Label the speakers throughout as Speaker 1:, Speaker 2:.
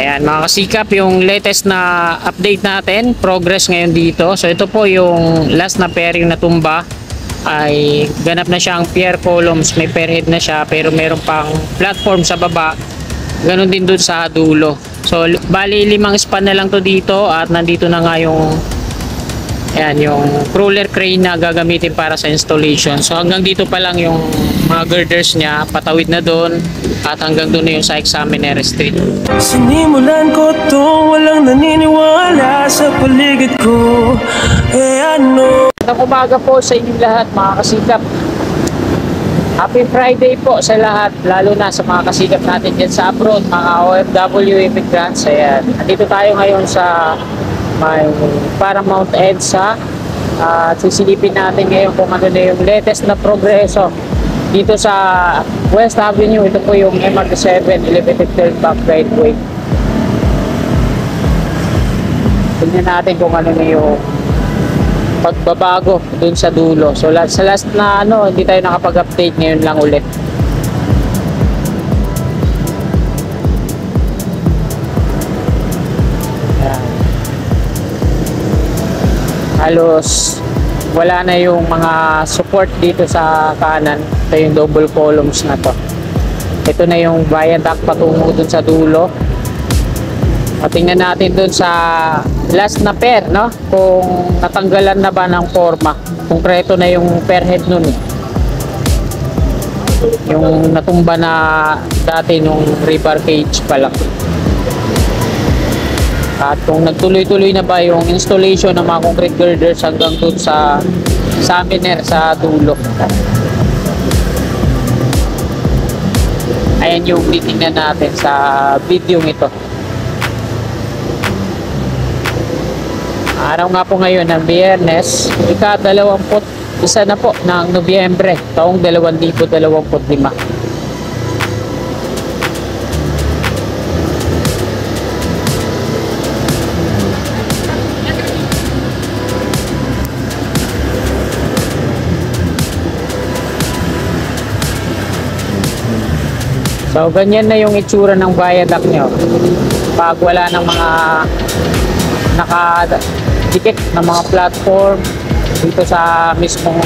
Speaker 1: Ayan mga kasikap, yung latest na update natin, progress ngayon dito. So ito po yung last na pairing na tumba, ay ganap na siyang pier columns, may pier head na siya pero meron pang platform sa baba, ganun din dun sa dulo. So bali 5 span na lang to dito at nandito na nga yung ayan, yung crawler crane na gagamitin para sa installation. So hanggang dito pa lang yung mga girders niya, patawid na doon at hanggang doon na yung sa Examiner Street.
Speaker 2: Sinimulan ko to, walang naniniwala sa paligid ko. Ano?
Speaker 1: Magandang umaga po sa inyo lahat mga kasikap. Happy Friday po sa lahat, lalo na sa mga kasikap natin dyan sa abroad, mga OFW immigrants. Ayan, nandito tayo ngayon sa may Paramount EDSA at sisilipin natin ngayon kung ano na yung latest na progreso dito sa West Avenue. Ito po yung MRT7 Elevated Third Back Driveway. Tignan natin kung ano na yung pagbabago dun sa dulo. So sa last na hindi tayo nakapag-update, ngayon lang ulit. Halos wala na yung mga support dito sa kanan. Ito yung double columns na to. Ito na yung viaduct patungo dun sa dulo. Tingnan natin dun sa last na pair, no? Kung natanggalan na ba ng forma. Konkreto na yung pair head nun. Yung natumba na dati nung rebar cage pa lang. At kung nagtuloy-tuloy na ba yung installation ng mga concrete girders hanggang dun sa Examiner sa dulo. Ayan yung titingnan natin sa video ito. Araw nga po ngayon ng Biyernes, ika-21 na po ng Nobyembre, taong 2025. So ganyan na yung itsura ng viaduct nyo pag wala ng mga nakadikit na mga platform dito sa mismong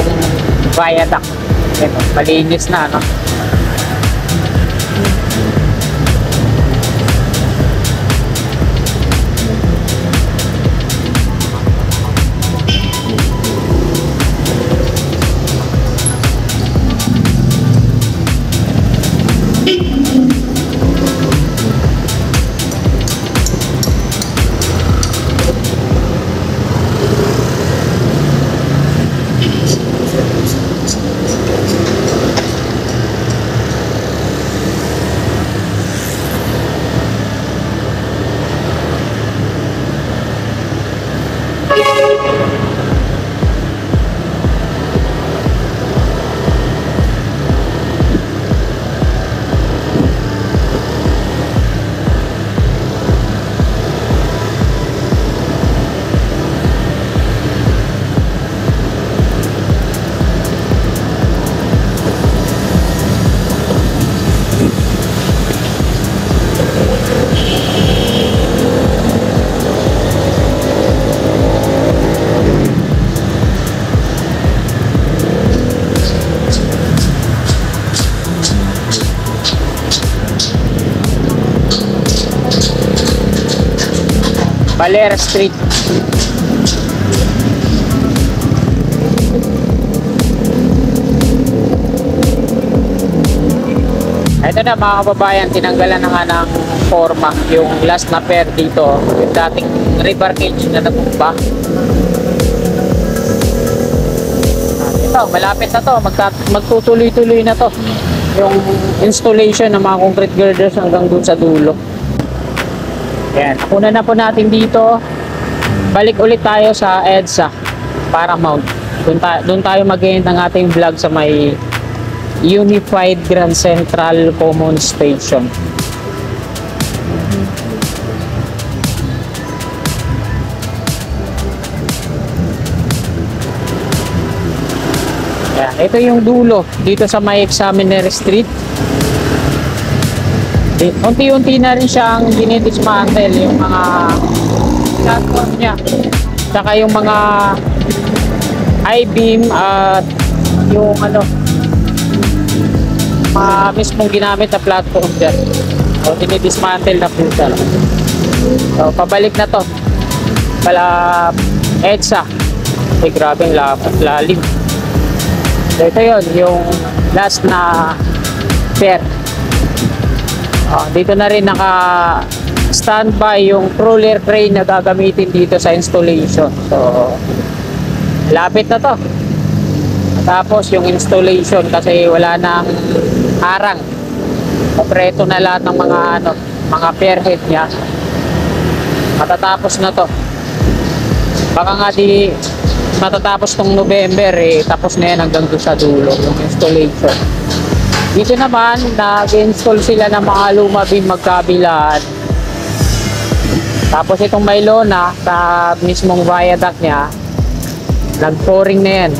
Speaker 1: viaduct. Ito, malinis na, no? Valera Street. Ito na mga kababayan, tinanggalan na nga ng forma yung last na pair dito, yung dating rebar cage na natumba. Ito, malapit na to, magtutuloy-tuloy na to yung installation ng mga concrete girders hanggang dun sa dulo. Ayan, una na po natin dito. Balik ulit tayo sa EDSA Paramount. Doon tayo mag-end ng ating vlog sa may Unified Grand Central Common Station. Ayan, ito yung dulo dito sa may Examiner Street. unti-unti na rin siyang dinidismantle yung mga platform niya. Saka yung mga I-beam at yung ano, mismong ginamit na platform dyan. So, dinidismantle na po siya. So, pabalik na to. Pala EDSA. Ay, grabe ang lalim. So, ito yun, yung last na pair. Dito na rin naka-standby yung crawler crane na gagamitin dito sa installation. So, lapit na to. Tapos yung installation kasi wala nang harang. Kompleto na lahat ng mga mga pair head niya. Matatapos na to. Baka nga di matatapos tong November tapos na yan hanggang doon sa dulo yung installation. Dito naman nag-install sila ng mga luma beam magkabilaan. Tapos itong may lona sa mismong viaduct niya, nag-pouring na yan.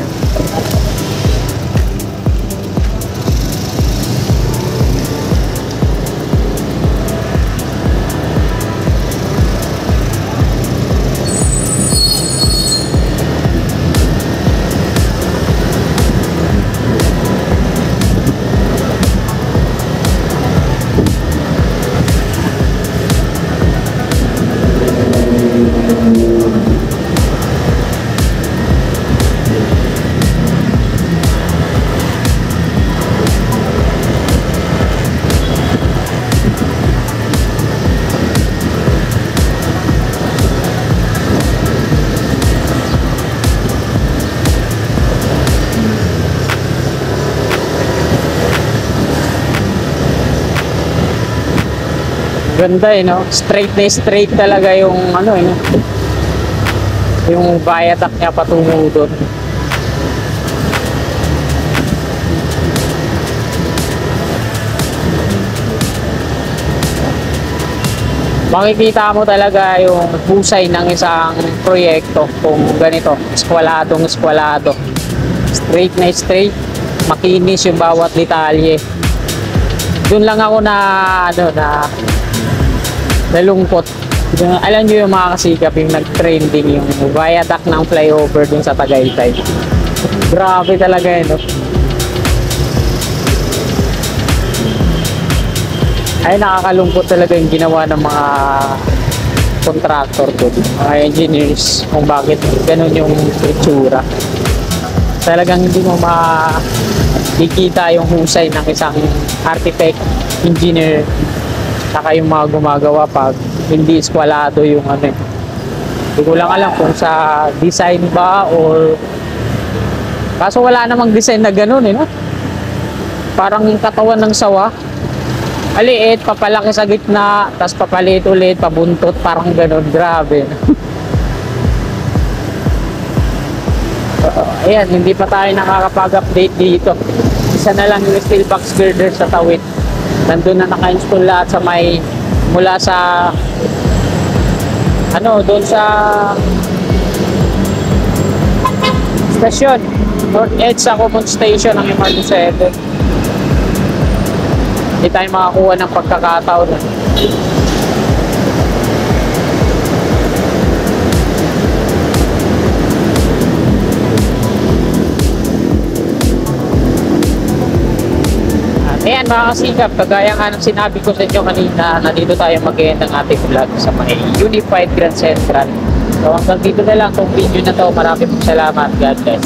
Speaker 1: Ganda no? Straight na straight talaga yung yung viaduct niya patungo doon. Makikita mo talaga yung husay ng isang proyekto kung ganito, eskwalado. Straight na straight, makinis yung bawat detalye. Doon lang ako na nalungkot. Alam nyo yung mga kasikap yung nag-trending yung viaduct ng flyover dun sa Tagaytay. Grabe talaga yun, no? Ay, nakakalungkot talaga yung ginawa ng mga contractor doon, mga engineers, kung bakit ganun yung itsura. Talagang hindi mo makikita yung husay ng isang architect, engineer, saka yung mga gumagawa pag hindi eskwalado yung Hindi ko lang alam kung sa design ba or kaso wala namang design na ganun no? Parang katawan ng sawa. Maliit, papalaki sa gitna, tapos papaliit ulit, pabuntot, parang ganun. Grabe. Ayan, hindi pa tayo nakakapag-update dito. Isa na lang yung steel box girder sa tawid. Nandun na naka-install lahat sa may mula sa doon sa stasyon North Edge sa Common Station ng MRT7. Hindi tayo makakuha ng pagkakataon. Ayan mga kasikap, kagaya nga ng sinabi ko sa inyo kanina, nandito tayo mag-end ng ating vlog sa may Unified Grand Central. So hanggang dito na lang itong video na to. Maraming salamat. God bless.